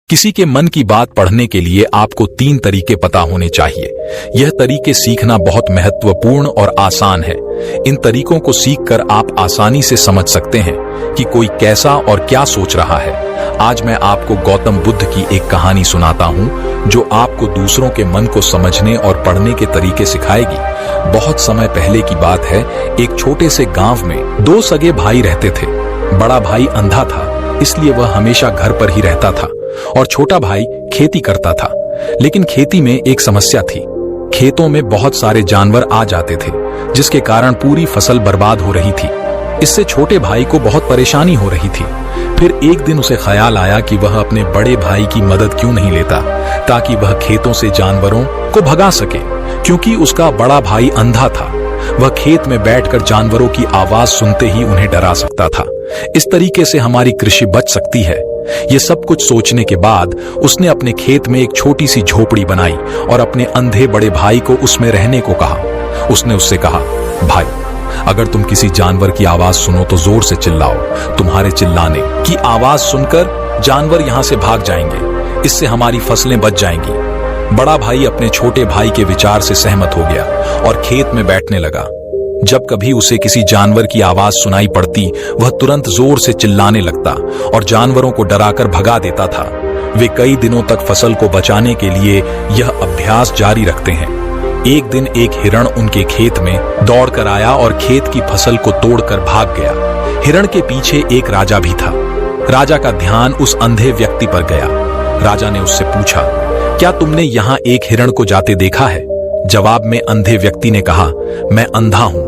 किसी के मन की बात पढ़ने के लिए आपको 3 तरीके पता होने चाहिए। यह तरीके सीखना बहुत महत्वपूर्ण और आसान है। इन तरीकों को सीखकर आप आसानी से समझ सकते हैं कि कोई कैसा और क्या सोच रहा है। आज मैं आपको गौतम बुद्ध की एक कहानी सुनाता हूँ जो आपको दूसरों के मन को समझने और पढ़ने के तरीके सिखाएगी। बहुत समय पहले की बात है। एक छोटे से गांव में 2 सगे भाई रहते थे। बड़ा भाई अंधा था, इसलिए वह हमेशा घर पर ही रहता था और छोटा भाई खेती करता था। लेकिन खेती में एक समस्या थी। खेतों में बहुत सारे जानवर आ जाते थे, जिसके कारण पूरी फसल बर्बाद हो रही थी। इससे छोटे भाई को बहुत परेशानी हो रही थी। फिर एक दिन उसे ख्याल आया कि वह अपने बड़े भाई की मदद क्यों नहीं लेता, ताकि वह खेतों से जानवरों को भगा सके। क्योंकि उसका बड़ा भाई अंधा था, वह खेत में बैठकर जानवरों की आवाज सुनते ही उन्हें डरा सकता था। इस तरीके से हमारी कृषि बच सकती है। ये सब कुछ सोचने के बाद उसने अपने खेत में एक छोटी सी झोपड़ी बनाई और अपने अंधे बड़े भाई को उसमें रहने को कहा। उसने उससे कहा, भाई, अगर तुम किसी जानवर की आवाज सुनो तो जोर से चिल्लाओ। तुम्हारे चिल्लाने की आवाज सुनकर जानवर यहाँ से भाग जाएंगे। इससे हमारी फसलें बच जाएंगी। बड़ा भाई अपने छोटे भाई के विचार से सहमत हो गया और खेत में बैठने लगा। जब कभी उसे किसी जानवर की आवाज सुनाई पड़ती, वह तुरंत जोर से चिल्लाने लगता और जानवरों को डराकर भगा देता था। वे कई दिनों तक फसल को बचाने के लिए यह अभ्यास जारी रखते हैं। एक दिन एक हिरण उनके खेत में दौड़कर आया और खेत की फसल को तोड़कर भाग गया। हिरण के पीछे एक राजा भी था। राजा का ध्यान उस अंधे व्यक्ति पर गया। राजा ने उससे पूछा, क्या तुमने यहाँ एक हिरण को जाते देखा है? जवाब में अंधे व्यक्ति ने कहा, मैं अंधा हूँ,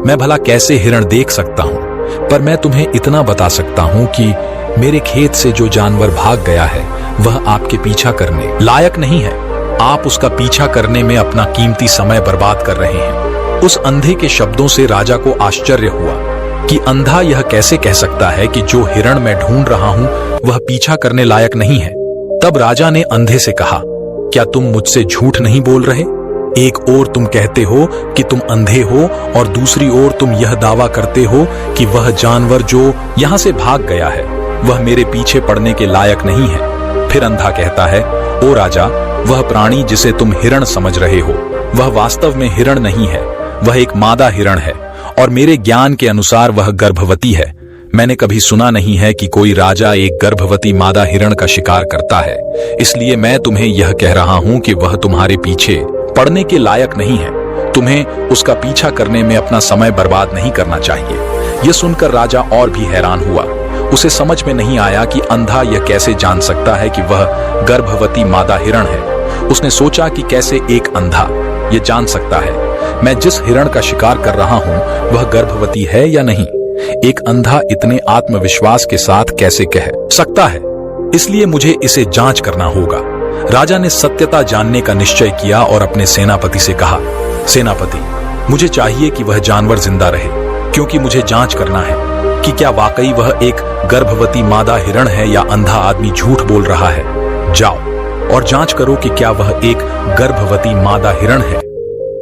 मैं भला कैसे हिरण देख सकता हूँ, पर मैं तुम्हें इतना बता सकता हूँ कि मेरे खेत से जो जानवर भाग गया है वह आपके पीछा करने लायक नहीं है। आप उसका पीछा करने में अपना कीमती समय बर्बाद कर रहे हैं। उस अंधे के शब्दों से राजा को आश्चर्य हुआ कि अंधा यह कैसे कह सकता है कि जो हिरण मैं ढूंढ रहा हूँ वह पीछा करने लायक नहीं है। तब राजा ने अंधे से कहा, क्या तुम मुझसे झूठ नहीं बोल रहे? एक ओर तुम कहते हो कि तुम अंधे हो और दूसरी ओर तुम यह दावा करते हो कि वह जानवर जो यहाँ से भाग गया है वह मेरे पीछे पड़ने के लायक नहीं है। फिर अंधा कहता है, ओ राजा, वह प्राणी जिसे तुम हिरण समझ रहे हो वह वास्तव में हिरण नहीं है, वह एक मादा हिरण है और मेरे ज्ञान के अनुसार वह गर्भवती है। मैंने कभी सुना नहीं है कि कोई राजा एक गर्भवती मादा हिरण का शिकार करता है। इसलिए मैं तुम्हें यह कह रहा हूं कि वह तुम्हारे पीछे पड़ने के लायक नहीं है। तुम्हें उसका पीछा करने में अपना समय बर्बाद नहीं करना चाहिए। यह सुनकर राजा और भी हैरान हुआ। उसे समझ में नहीं आया कि अंधा यह कैसे जान सकता है कि वह गर्भवती मादा हिरण है। उसने सोचा कि कैसे एक अंधा यह जान सकता है मैं जिस हिरण का शिकार कर रहा हूं वह गर्भवती है या नहीं। एक अंधा इतने आत्मविश्वास के साथ कैसे कह सकता है? इसलिए मुझे इसे जांच करना होगा। राजा ने सत्यता जानने का निश्चय किया और अपने सेनापति से कहा, सेनापति, मुझे चाहिए कि वह जानवर जिंदा रहे, क्योंकि मुझे जांच करना है कि क्या वाकई वह एक गर्भवती मादा हिरण है या अंधा आदमी झूठ बोल रहा है। जाओ और जांच करो कि क्या वह एक गर्भवती मादा हिरण है।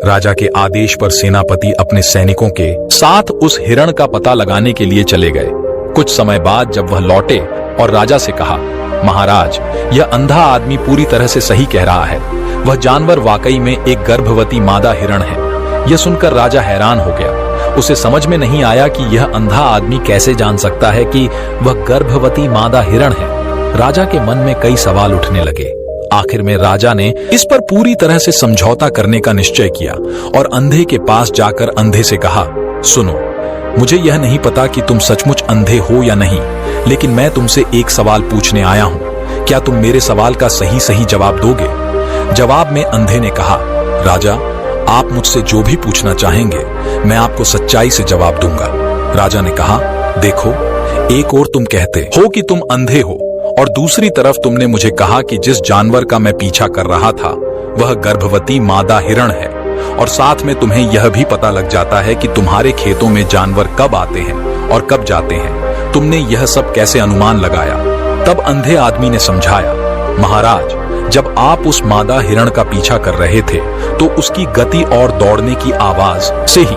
राजा के आदेश पर सेनापति अपने सैनिकों के साथ उस हिरण का पता लगाने के लिए चले गए। कुछ समय बाद जब वह लौटे और राजा से कहा, महाराज, यह अंधा आदमी पूरी तरह से सही कह रहा है, वह जानवर वाकई में एक गर्भवती मादा हिरण है। यह सुनकर राजा हैरान हो गया। उसे समझ में नहीं आया कि यह अंधा आदमी कैसे जान सकता है कि वह गर्भवती मादा हिरण है। राजा के मन में कई सवाल उठने लगे। आखिर में राजा ने इस पर पूरी तरह से समझौता करने का निश्चय किया और अंधे के पास जाकर अंधे से कहा, सुनो, मुझे यह नहीं पता कि तुम सचमुच अंधे हो या नहीं, लेकिन मैं तुमसे एक सवाल पूछने आया हूं। क्या तुम मेरे सवाल का सही सही जवाब दोगे? जवाब में अंधे ने कहा, राजा, आप मुझसे जो भी पूछना चाहेंगे मैं आपको सच्चाई से जवाब दूंगा। राजा ने कहा, देखो, एक ओर तुम कहते हो कि तुम अंधे हो और दूसरी तरफ तुमने मुझे कहा कि जिस जानवर का मैं पीछा कर रहा था वह गर्भवती मादा हिरण है, और साथ में तुम्हें यह भी पता लग जाता है कि तुम्हारे खेतों में जानवर कब आते हैं और कब जाते हैं। तुमने यह सब कैसे अनुमान लगाया? तब अंधे आदमी ने समझाया, महाराज, जब आप उस मादा हिरण का पीछा कर रहे थे तो उसकी गति और दौड़ने की आवाज से ही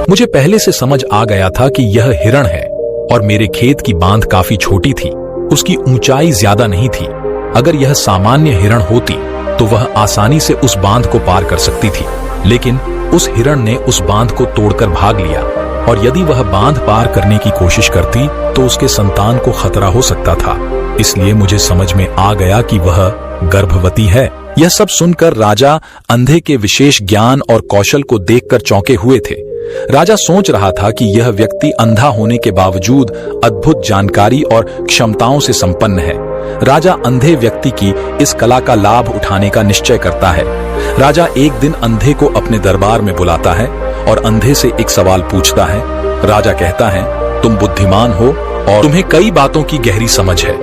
मुझे पहले से समझ आ गया था कि यह हिरण है। और मेरे खेत की बांध काफी छोटी थी, उसकी ऊंचाई ज्यादा नहीं थी। अगर यह सामान्य हिरण होती तो वह आसानी से उस बांध को पार कर सकती थी, लेकिन उस हिरण ने उस बांध को तोड़कर भाग लिया और यदि वह बांध पार करने की कोशिश करती तो उसके संतान को खतरा हो सकता था। इसलिए मुझे समझ में आ गया कि वह गर्भवती है। यह सब सुनकर राजा अंधे के विशेष ज्ञान और कौशल को देखकर चौंके हुए थे। राजा सोच रहा था कि यह व्यक्ति अंधा होने के बावजूद अद्भुत जानकारी और क्षमताओं से संपन्न है। राजा अंधे व्यक्ति की इस कला का लाभ उठाने का निश्चय करता है। राजा एक दिन अंधे को अपने दरबार में बुलाता है और अंधे से एक सवाल पूछता है। राजा कहता है, तुम बुद्धिमान हो और तुम्हें कई बातों की गहरी समझ है।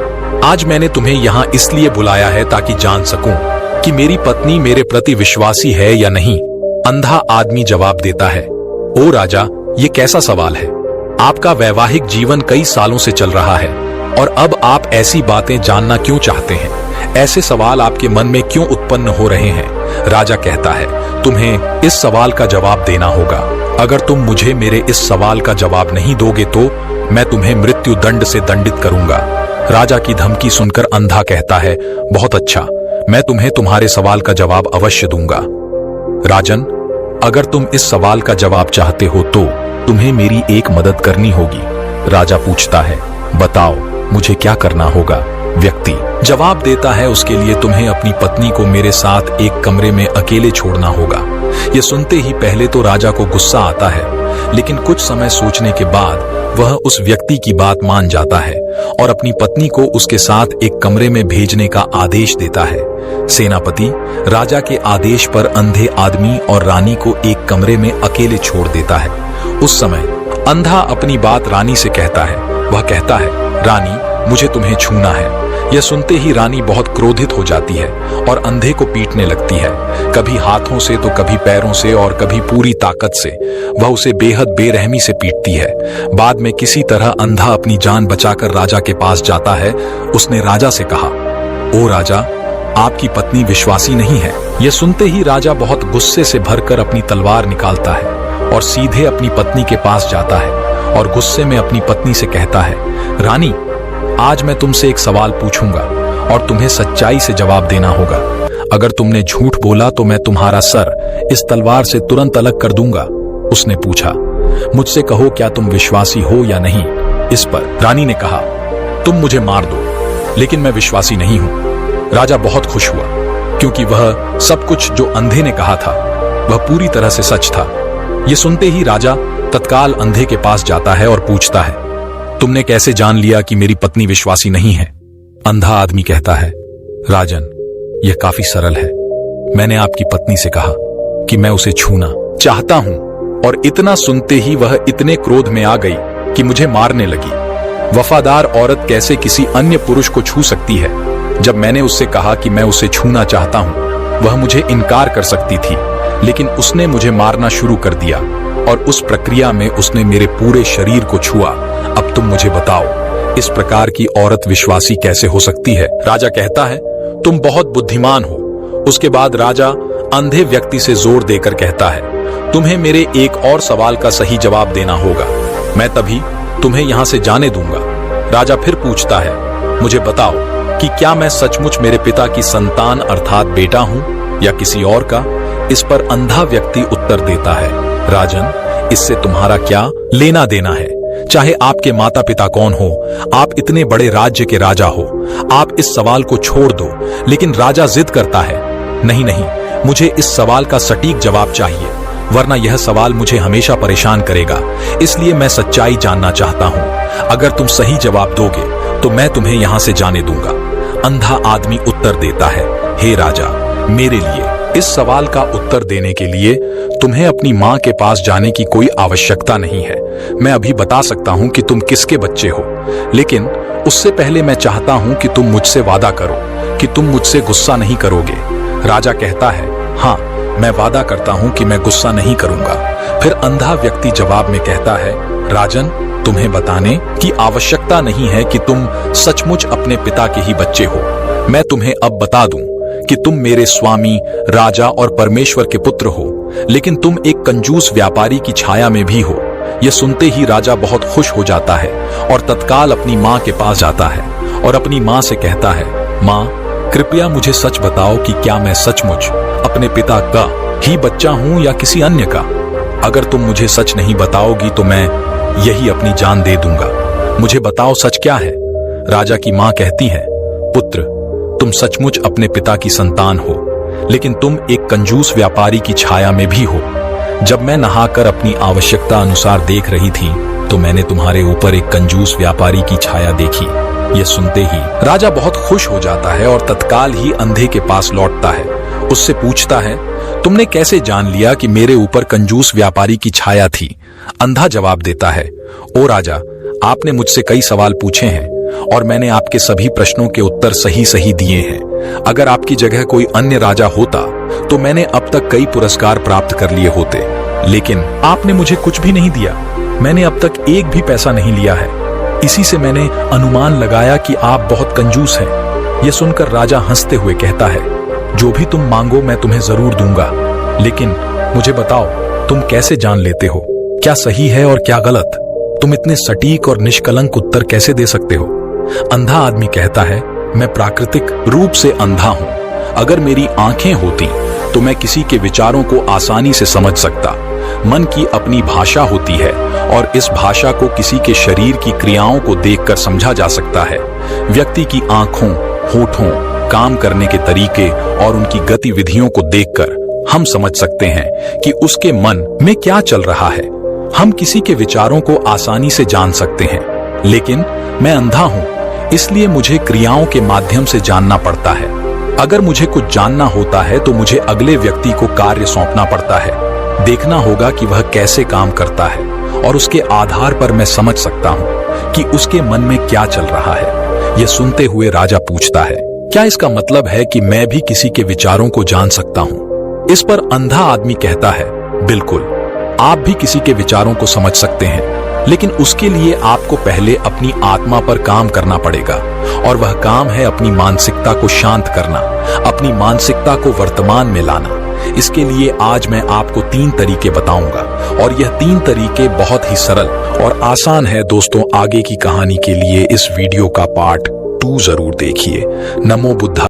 आज मैंने तुम्हें यहाँ इसलिए बुलाया है ताकि जान सकूं कि मेरी पत्नी मेरे प्रति विश्वासी है या नहीं। अंधा आदमी जवाब देता है, ओ राजा, ये कैसा सवाल है? आपका वैवाहिक जीवन कई सालों से चल रहा है और अब आप ऐसी बातें जानना क्यों चाहते हैं? ऐसे सवाल आपके मन में क्यों उत्पन्न हो रहे हैं? राजा कहता है, तुम्हें इस सवाल का जवाब देना होगा। अगर तुम मुझे मेरे इस सवाल का जवाब नहीं दोगे तो मैं तुम्हें मृत्यु दंड से दंडित करूंगा। राजा की धमकी सुनकर अंधा कहता है, बहुत अच्छा, मैं तुम्हें तुम्हारे सवाल का जवाब अवश्य दूंगा। राजन, अगर तुम इस सवाल का जवाब चाहते हो तो तुम्हें मेरी एक मदद करनी होगी। राजा पूछता है, बताओ मुझे क्या करना होगा? व्यक्ति जवाब देता है, उसके लिए तुम्हें अपनी पत्नी को मेरे साथ एक कमरे में अकेले छोड़ना होगा। यह सुनते ही पहले तो राजा को गुस्सा आता है, लेकिन कुछ समय सोचने के बाद वह उस व्यक्ति की बात मान जाता है और अपनी पत्नी को उसके साथ एक कमरे में भेजने का आदेश देता है। सेनापति राजा के आदेश पर अंधे आदमी और रानी को एक कमरे में अकेले छोड़ देता है। उस समय अंधा अपनी बात रानी से कहता है। वह कहता है, रानी, मुझे तुम्हें छूना है। यह सुनते ही रानी बहुत क्रोधित हो जाती है और अंधे को पीटने लगती है, कभी हाथों से तो कभी पैरों से और कभी पूरी ताकत से। वह उसे बेहद बेरहमी से पीटती है। बाद में किसी तरह अंधा अपनी जान बचाकर राजा के पास जाता है। उसने राजा से कहा, ओ राजा, आपकी पत्नी विश्वासी नहीं है। यह सुनते ही राजा बहुत गुस्से से भरकर अपनी तलवार निकालता है और सीधे अपनी पत्नी के पास जाता है और गुस्से में अपनी पत्नी से कहता है, रानी, आज मैं तुमसे एक सवाल पूछूंगा और तुम्हें सच्चाई से जवाब देना होगा। अगर तुमने झूठ बोला तो मैं तुम्हारा सर इस तलवार से तुरंत अलग कर दूंगा। उसने पूछा, मुझसे कहो, क्या तुम विश्वासी हो या नहीं? इस पर रानी ने कहा, तुम मुझे मार दो, लेकिन मैं विश्वासी नहीं हूं। राजा बहुत खुश हुआ क्योंकि वह सब कुछ जो अंधे ने कहा था वह पूरी तरह से सच था। यह सुनते ही राजा तत्काल अंधे के पास जाता है और पूछता है, तुमने कैसे जान लिया कि मेरी पत्नी विश्वासी नहीं है? अंधा आदमी कहता है, राजन, यह काफी सरल है। मैंने आपकी पत्नी से कहा कि मैं उसे छूना चाहता हूं और इतना सुनते ही वह इतने क्रोध में आ गई कि मुझे मारने लगी। वफादार औरत कैसे किसी अन्य पुरुष को छू सकती है? जब मैंने उससे कहा कि मैं उसे छूना चाहता हूं, वह मुझे इनकार कर सकती थी, लेकिन उसने मुझे मारना शुरू कर दिया और उस प्रक्रिया में उसने मेरे पूरे शरीर को छुआ। अब तुम मुझे बताओ, इस प्रकार की औरत विश्वासी कैसे हो सकती है? राजा कहता है, तुम बहुत बुद्धिमान हो। उसके बाद राजा अंधे व्यक्ति से जोर देकर कहता है, तुम्हें मेरे एक और सवाल का सही जवाब देना होगा, मैं तभी तुम्हें यहां से जाने दूंगा। राजा फिर पूछता है, मुझे बताओ कि क्या मैं सचमुच मेरे पिता की संतान अर्थात बेटा हूं या किसी और का? इस पर अंधा व्यक्ति उत्तर देता है, राजन, इससे तुम्हारा क्या लेना देना है? चाहे आपके माता पिता कौन हो, आप इतने बड़े राज्य के राजा हो, आप इस सवाल को छोड़ दो। लेकिन राजा जिद करता है, नहीं नहीं, मुझे इस सवाल का सटीक जवाब चाहिए, वरना यह सवाल मुझे हमेशा परेशान करेगा। इसलिए मैं सच्चाई जानना चाहता हूं। अगर तुम सही जवाब दोगे तो मैं तुम्हें यहां से जाने दूंगा। अंधा आदमी उत्तर देता है, हे राजा, मेरे लिए इस सवाल का उत्तर देने के लिए तुम्हें अपनी मां के पास जाने की कोई आवश्यकता नहीं है। मैं अभी बता सकता हूं कि तुम किसके बच्चे हो, लेकिन उससे पहले मैं चाहता हूं कि तुम मुझसे वादा करो कि तुम मुझसे गुस्सा नहीं करोगे। राजा कहता है, हाँ, मैं वादा करता हूं कि मैं गुस्सा नहीं करूंगा। फिर अंधा व्यक्ति जवाब में कहता है, राजन, तुम्हें बताने की आवश्यकता नहीं है कि तुम सचमुच अपने पिता के ही बच्चे हो। मैं तुम्हें अब बता दूं कि तुम मेरे स्वामी, राजा और परमेश्वर के पुत्र हो, लेकिन तुम एक कंजूस व्यापारी की छाया में भी हो। यह सुनते ही राजा बहुत खुश हो जाता है और तत्काल अपनी मां के पास जाता है और अपनी मां से कहता है, मां, कृपया मुझे सच बताओ कि क्या मैं सचमुच अपने पिता का ही बच्चा हूं या किसी अन्य का। अगर तुम मुझे सच नहीं बताओगी तो मैं यही अपनी जान दे दूंगा। मुझे बताओ सच क्या है। राजा की मां कहती है, पुत्र, तुम सचमुच अपने पिता की संतान हो, लेकिन तुम एक कंजूस व्यापारी की छाया में भी हो। जब मैं नहाकर अपनी आवश्यकता अनुसार देख रही थी तो मैंने तुम्हारे ऊपर एक कंजूस व्यापारी की छाया देखी। यह सुनते ही राजा बहुत खुश हो जाता है और तत्काल ही अंधे के पास लौटता है। उससे पूछता है, तुमने कैसे जान लिया कि मेरे ऊपर कंजूस व्यापारी की छाया थी? अंधा जवाब देता है, ओ राजा, आपने मुझसे कई सवाल पूछे हैं और मैंने आपके सभी प्रश्नों के उत्तर सही सही दिए हैं। अगर आपकी जगह कोई अन्य राजा होता तो मैंने अब तक कई पुरस्कार प्राप्त कर लिए होते, लेकिन आपने मुझे कुछ भी नहीं दिया। मैंने अब तक एक भी पैसा नहीं लिया है। इसी से मैंने अनुमान लगाया कि आप बहुत कंजूस हैं। यह सुनकर राजा हंसते हुए कहता है, जो भी तुम मांगो मैं तुम्हें जरूर दूंगा, लेकिन मुझे बताओ तुम कैसे जान लेते हो क्या सही है और क्या गलत? तुम इतने सटीक और निष्कलंक उत्तर कैसे दे सकते हो? अंधा आदमी कहता है, मैं प्राकृतिक रूप से अंधा हूं। अगर मेरी आंखें होती तो मैं किसी के विचारों को आसानी से समझ सकता। मन की अपनी भाषा होती है और इस भाषा को किसी के शरीर की क्रियाओं को देखकर समझा जा सकता है। व्यक्ति की आंखों, होठों, काम करने के तरीके और उनकी गतिविधियों को देखकर हम समझ सकते हैं कि उसके मन में क्या चल रहा है। हम किसी के विचारों को आसानी से जान सकते हैं, लेकिन मैं अंधा हूं, इसलिए मुझे क्रियाओं के माध्यम से जानना पड़ता है। अगर मुझे कुछ जानना होता है तो मुझे अगले व्यक्ति को कार्य सौंपना पड़ता है। देखना होगा कि वह कैसे काम करता है और उसके आधार पर मैं समझ सकता हूं कि उसके मन में क्या चल रहा है। यह सुनते हुए राजा पूछता है, क्या इसका मतलब है कि मैं भी किसी के विचारों को जान सकता हूं? इस पर अंधा आदमी कहता है, बिल्कुल, आप भी किसी के विचारों को समझ सकते हैं, लेकिन उसके लिए आपको पहले अपनी आत्मा पर काम करना पड़ेगा और वह काम है अपनी मानसिकता को शांत करना, अपनी मानसिकता को वर्तमान में लाना। इसके लिए आज मैं आपको 3 तरीके बताऊंगा और यह 3 तरीके बहुत ही सरल और आसान है। दोस्तों, आगे की कहानी के लिए इस वीडियो का पार्ट 2 जरूर देखिए। नमो बुद्धा।